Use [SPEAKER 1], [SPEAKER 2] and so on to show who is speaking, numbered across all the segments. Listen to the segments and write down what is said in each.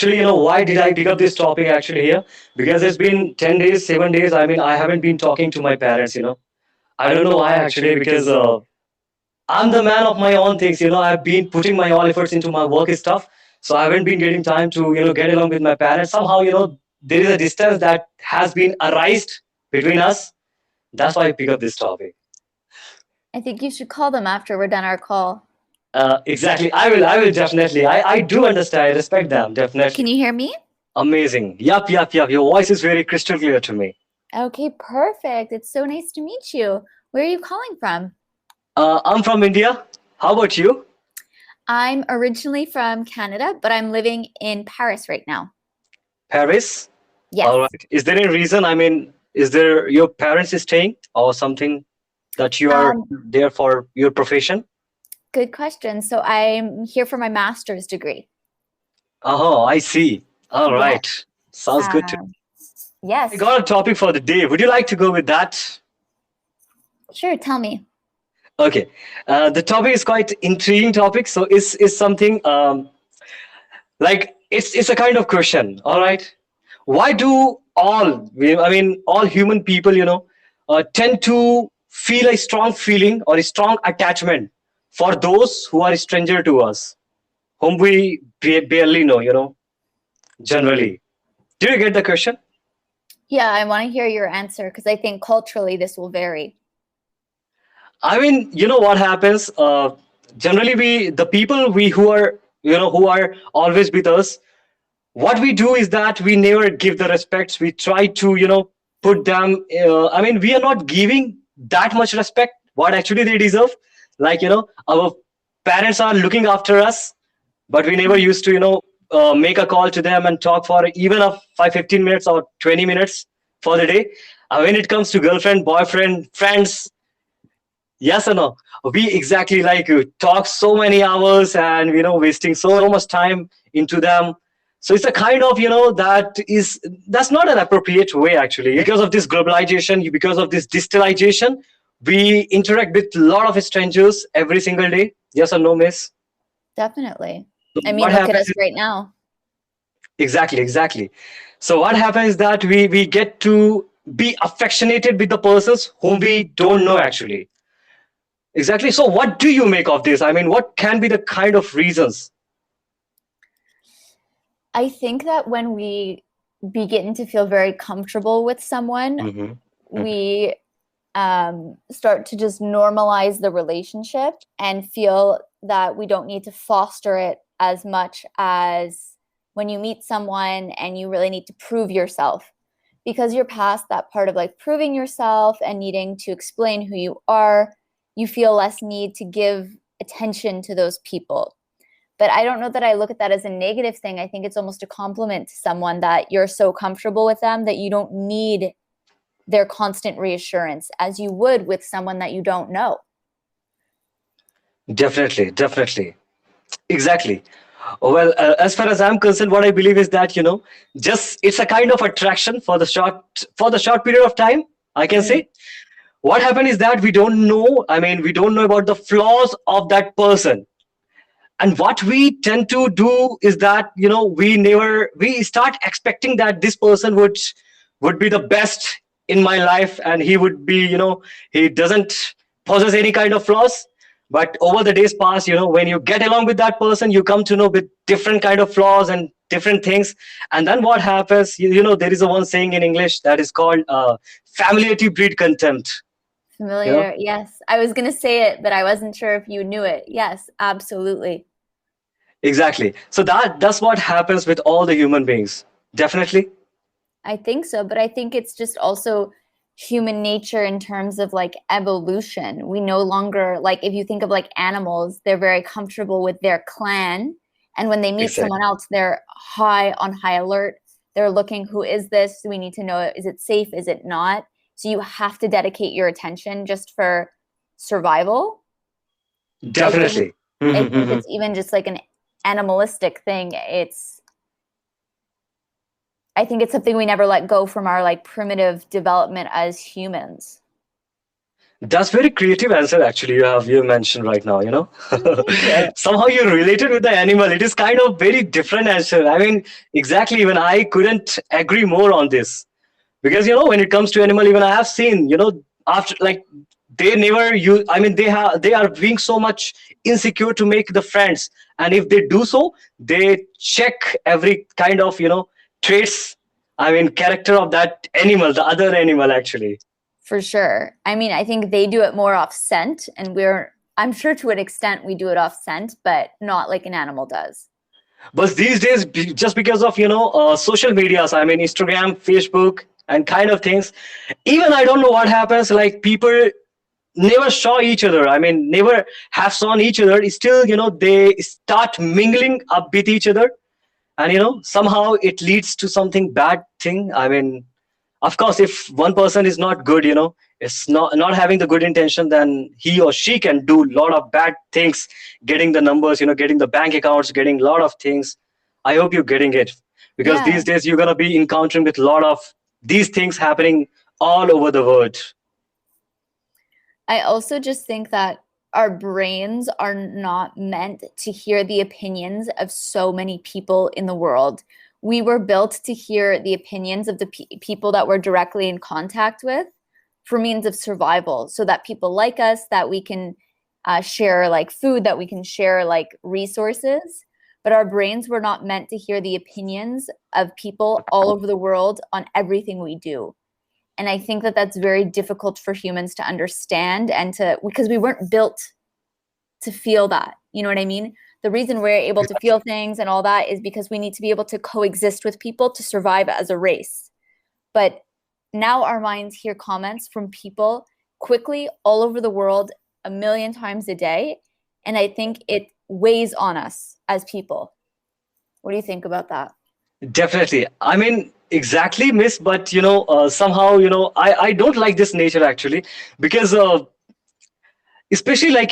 [SPEAKER 1] Actually, why did I pick up this topic actually here? Because it's been 10 days, 7 days. I mean, I haven't been talking to my parents. I don't know why actually, because I'm the man of my own things. I've been putting my all efforts into my work stuff. So I haven't been getting time to, get along with my parents. Somehow, there is a distance that has been arised between us. That's why I pick up this topic.
[SPEAKER 2] I think you should call them after we're done our call.
[SPEAKER 1] Exactly. I will definitely. I do understand. I respect them.
[SPEAKER 2] Can
[SPEAKER 1] Definitely.
[SPEAKER 2] you hear me?
[SPEAKER 1] Amazing. Yup, yup, yup. Your voice is very crystal clear to me.
[SPEAKER 2] Okay, perfect. It's so nice to meet you. Where are you calling from?
[SPEAKER 1] I'm from India. How about you?
[SPEAKER 2] I'm originally from Canada, but I'm living in Paris right now.
[SPEAKER 1] Paris?
[SPEAKER 2] Yes.
[SPEAKER 1] All right. Is there any reason? I mean, is there your parents is staying or something that you are
[SPEAKER 2] Um,
[SPEAKER 1] there for your profession?
[SPEAKER 2] Good question. So I'm here for my master's degree.
[SPEAKER 1] Oh, I see. All
[SPEAKER 2] Yes.
[SPEAKER 1] right. Sounds good to
[SPEAKER 2] Um,
[SPEAKER 1] I
[SPEAKER 2] yes.
[SPEAKER 1] got a topic for the day. Would you like to go with that?
[SPEAKER 2] Sure. Tell me.
[SPEAKER 1] Okay. The topic is quite intriguing topic. So is something like it's a kind of question. All right. Why do I mean all human people, tend to feel a strong feeling or a strong attachment for those who are stranger to us, whom we barely know, generally. Do you get the question?
[SPEAKER 2] Yeah, I want to hear your answer because I think culturally this will vary.
[SPEAKER 1] I mean, you know what happens? Generally, the people who are, who are always with us, what we do is that we never give the respects. We try to, put them. I mean, we are not giving that much respect what actually they deserve. Like, our parents are looking after us, but we never used to, make a call to them and talk for even a 5, 15 minutes or 20 minutes for the day. When it comes to girlfriend, boyfriend, friends, yes or no? We exactly like talk so many hours and wasting so much time into them. So it's a kind of that's not an appropriate way actually. Because of this globalization, because of this digitalization, we interact with a lot of strangers every single day. Yes or no, miss?
[SPEAKER 2] Definitely.
[SPEAKER 1] So
[SPEAKER 2] I mean,
[SPEAKER 1] what
[SPEAKER 2] look at
[SPEAKER 1] happens
[SPEAKER 2] us right now.
[SPEAKER 1] exactly. So what happens is that we get to be affectionated with the persons whom we don't know actually. Exactly. So, what do you make of this? I mean, what can be the kind of reasons?
[SPEAKER 2] I think that when we begin to feel very comfortable with someone,
[SPEAKER 1] Hmm.
[SPEAKER 2] we start to just normalize the relationship and feel that we don't need to foster it as much as when you meet someone and you really need to prove yourself because you're past that part of like proving yourself and needing to explain who you are. You feel less need to give attention to those people. But I don't know that I look at that as a negative thing. I think it's almost a compliment to someone that you're so comfortable with them that you don't need their constant reassurance as you would with someone that you don't know.
[SPEAKER 1] Definitely. Exactly. Well, as far as I'm concerned, what I believe is that just it's a kind of attraction for the short period of time. I can
[SPEAKER 2] Mm.
[SPEAKER 1] say what happened is that we don't know. I mean, we don't know about the flaws of that person, and what we tend to do is that we start expecting that this person would be the best in my life, and he would be he doesn't possess any kind of flaws. But over the days past, when you get along with that person, you come to know with different kind of flaws and different things. And then what happens, there is a one saying in English that is called familiarity breed contempt. you know
[SPEAKER 2] Familiar. Yes. I was going to say it, but I wasn't sure if you knew it. Yes, absolutely.
[SPEAKER 1] exactly. So that's what happens with all the human beings. Definitely.
[SPEAKER 2] I think so, but I think it's just also human nature in terms of like evolution. We no longer like if you think of like animals, they're very comfortable with their clan, and when they meet someone
[SPEAKER 1] Exactly.
[SPEAKER 2] else, they're on high alert. They're looking, who is this? We need to know, is it safe? Is it not? So you have to dedicate your attention just for survival. I think
[SPEAKER 1] Definitely.
[SPEAKER 2] I think
[SPEAKER 1] Mhm.
[SPEAKER 2] it's even just like an animalistic thing. I think it's something we never let go from our like primitive development as humans.
[SPEAKER 1] That's very creative answer actually you mentioned right now, you know.
[SPEAKER 2] Thank you.
[SPEAKER 1] Somehow you related with the animal. It is kind of very different answer. I mean, exactly, even I couldn't agree more on this. Because when it comes to animal, even I have seen, after like they never use, I mean they are being so much insecure to make the friends, and if they do so, they check every kind of traits, I mean character of that animal, the other animal actually.
[SPEAKER 2] For sure. I mean, I think they do it more off scent, and I'm sure to an extent we do it off scent, but not like an animal does.
[SPEAKER 1] But these days, just because of social medias, I mean Instagram, Facebook, and kind of things, even I don't know what happens. Like people never saw each other. I mean, never have seen each other. Still, they start mingling up with each other, and somehow it leads to something bad thing. I mean, of course, if one person is not good, it's not having the good intention, then he or she can do a lot of bad things, getting the numbers, getting the bank accounts, getting a lot of things. I hope you're getting it, because
[SPEAKER 2] Yeah.
[SPEAKER 1] these days you're gonna be encountering with a lot of these things happening all over the world.
[SPEAKER 2] I also just think that our brains are not meant to hear the opinions of so many people in the world. We were built to hear the opinions of the people that we're directly in contact with for means of survival, so that people like us, that we can share like food, that we can share like resources. But our brains were not meant to hear the opinions of people all over the world on everything we do. And I think that that's very difficult for humans to understand, and because we weren't built to feel that. You know what I mean? The reason we're able to feel things and all that is because we need to be able to coexist with people to survive as a race. But now our minds hear comments from people quickly all over the world a million times a day. And I think it weighs on us as people. What do you think about that?
[SPEAKER 1] Definitely. I mean, exactly, miss. But somehow, I don't like this nature actually, because especially like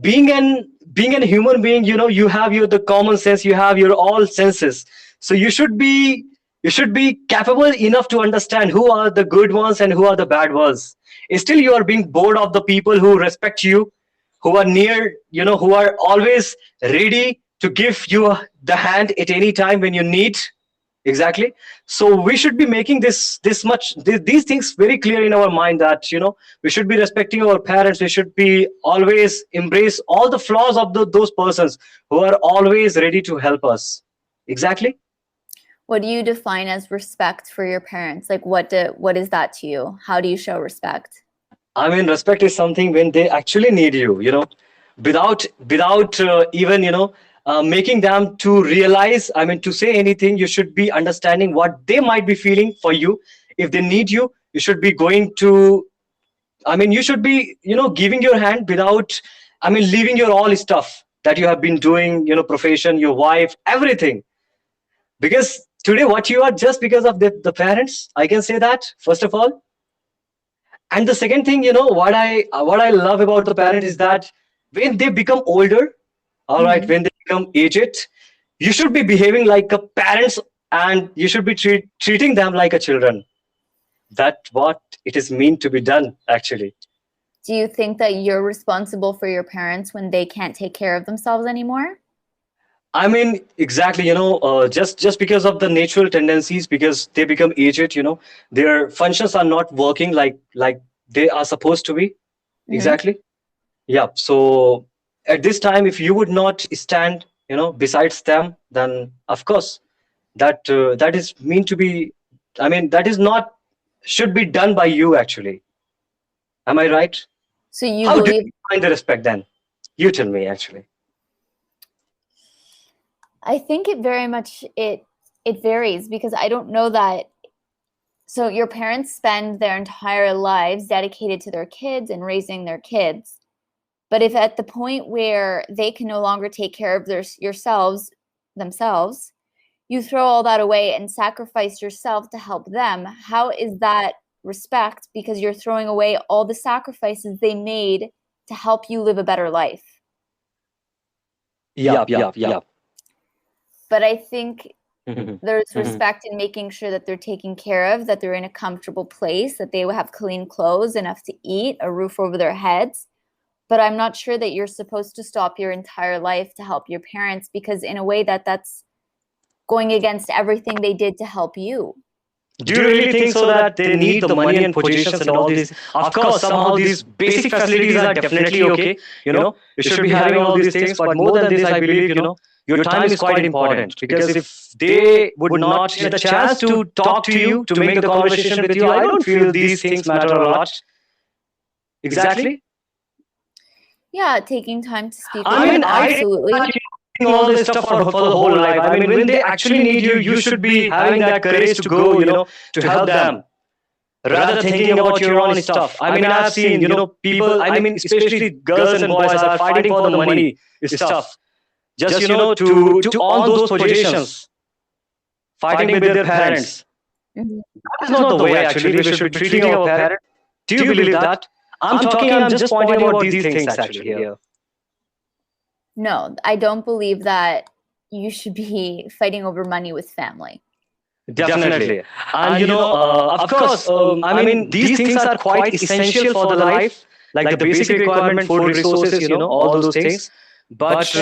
[SPEAKER 1] being an human being, you have your the common sense, you have your all senses. So you should be capable enough to understand who are the good ones and who are the bad ones. Still you are being bored of the people who respect you, who are near, who are always ready to give you the hand at any time when you need. Exactly. So we should be making these things very clear in our mind, that we should be respecting our parents. We should be always embrace all the flaws of those persons who are always ready to help us. Exactly.
[SPEAKER 2] What do you define as respect for your parents? Like what is that to you? How do you show respect?
[SPEAKER 1] I mean, respect is something when they actually need you, without even, making them to realize, I mean, to say anything, you should be understanding what they might be feeling for you. If they need you, you should be going to, I mean, you should be, giving your hand without, I mean, leaving your all stuff that you have been doing, profession, your wife, everything. Because today, what you are, just because of the parents, I can say that, first of all. And the second thing, what I love about the parent is that when they become older, all right,
[SPEAKER 2] Mm-hmm.
[SPEAKER 1] when they become aged, you should be behaving like a parents, and you should be treating them like a children. That what it is meant to be done actually.
[SPEAKER 2] Do you think that you're responsible for your parents when they can't take care of themselves anymore?
[SPEAKER 1] I mean, exactly, just because of the natural tendencies, because they become aged, their functions are not working like they are supposed to be.
[SPEAKER 2] Mm-hmm.
[SPEAKER 1] Exactly. Yeah. So at this time, if you would not stand, besides them, then of course that is mean to be. I mean, that is not should be done by you actually. Am I right?
[SPEAKER 2] So you
[SPEAKER 1] How do
[SPEAKER 2] believe
[SPEAKER 1] you find the respect then? You tell me actually.
[SPEAKER 2] I think it very much it varies because I don't know that so your parents spend their entire lives dedicated to their kids and raising their kids. But if at the point where they can no longer take care of themselves, you throw all that away and sacrifice yourself to help them, how is that respect? Because you're throwing away all the sacrifices they made to help you live a better life.
[SPEAKER 1] Yep, yep, yep.
[SPEAKER 2] But I think There's respect in making sure that they're taken care of, that they're in a comfortable place, that they have clean clothes, enough to eat, a roof over their heads. But I'm not sure that you're supposed to stop your entire life to help your parents, because in a way that's going against everything they did to help you.
[SPEAKER 1] Do you really think so that they need the money and positions and all these? Of course, somehow these basic facilities are definitely okay. You should be having all these things, but more than this, I believe, your time is quite important, because if they would not get the chance to talk to you, to make the conversation with you, I don't feel these things matter a lot. Exactly.
[SPEAKER 2] Yeah, taking time to speak with
[SPEAKER 1] I mean,
[SPEAKER 2] them, absolutely.
[SPEAKER 1] doing all this stuff for the whole life. I mean, when they actually need you, you should be having that courage to go, to help them, rather thinking about your own stuff. I mean, I've seen, people, I mean, especially girls and boys are fighting for the money stuff. Just, to own those positions, fighting with their parents. That's not the way, actually, we should be treating our parents. Do you believe that? I'm just pointing out these things, actually, here.
[SPEAKER 2] No, I don't believe that you should be fighting over money with family.
[SPEAKER 1] Definitely. And of course, I mean, these things are quite essential for the life, like the basic requirement, food resources, all those things. But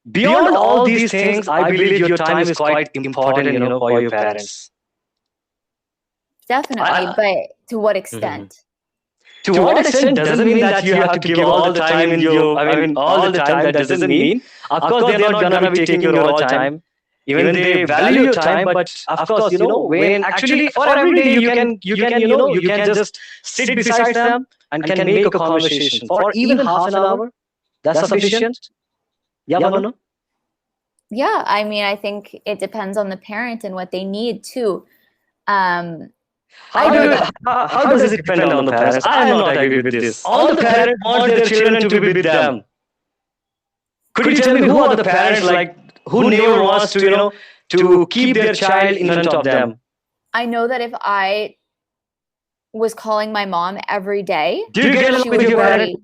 [SPEAKER 1] beyond all these things, I believe your time is quite important, for your parents.
[SPEAKER 2] Definitely, but to what extent?
[SPEAKER 1] To what extent doesn't mean that you have to give all the time in your, I mean, all the time. That doesn't mean, of course, they're not gonna be taking your all time. Even they value your time, but of course, when actually for every day you can just sit beside them and can make a conversation for even half an hour. That's sufficient. Yeah, or no?
[SPEAKER 2] Yeah, I mean, I think it depends on the parent and what they need too.
[SPEAKER 1] How does it depend on the parents? I am not agree with this. All the parents want their children to be with them. Could you tell me who are the parents, like, who never wants to, to keep their child in front of them?
[SPEAKER 2] I know that if I was calling my mom every day,
[SPEAKER 1] Do you get along with your parents?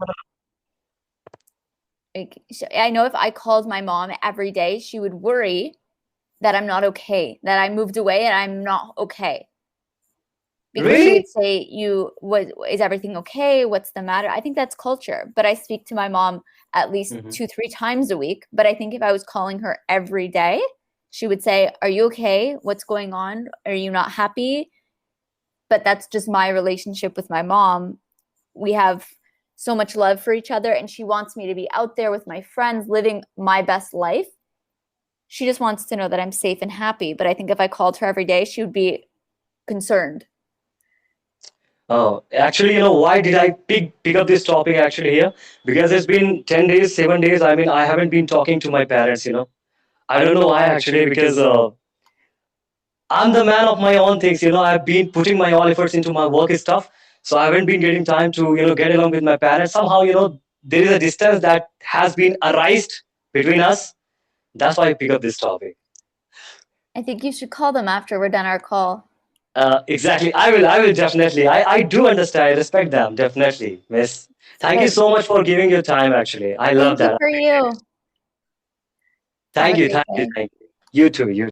[SPEAKER 2] I know if I called my mom every day, she would worry that I'm not okay, that I moved away and I'm not okay. Because
[SPEAKER 1] Really?
[SPEAKER 2] she would say, is everything okay? What's the matter? I think that's culture. But I speak to my mom at least 2-3 times a week. But I think if I was calling her every day, she would say, are you okay? What's going on? Are you not happy? But that's just my relationship with my mom. We have so much love for each other, and she wants me to be out there with my friends, living my best life. She just wants to know that I'm safe and happy. But I think if I called her every day, she would be concerned.
[SPEAKER 1] Oh, actually, why did I pick up this topic actually here? Because it's been 10 days, 7 days. I mean, I haven't been talking to my parents, I don't know why actually, because I'm the man of my own things, I've been putting my all efforts into my work stuff. So I haven't been getting time to, get along with my parents. Somehow, there is a distance that has been arised between us. That's why I pick up this topic.
[SPEAKER 2] I think you should call them after we're done our call.
[SPEAKER 1] Exactly. I will definitely. I do understand. I respect them. Definitely, Miss. Thank you so much for giving your time, actually. I love that.
[SPEAKER 2] Thank you for you.
[SPEAKER 1] Thank
[SPEAKER 2] Have a
[SPEAKER 1] you.
[SPEAKER 2] great
[SPEAKER 1] Thank you.
[SPEAKER 2] day.
[SPEAKER 1] Thank you. You too. You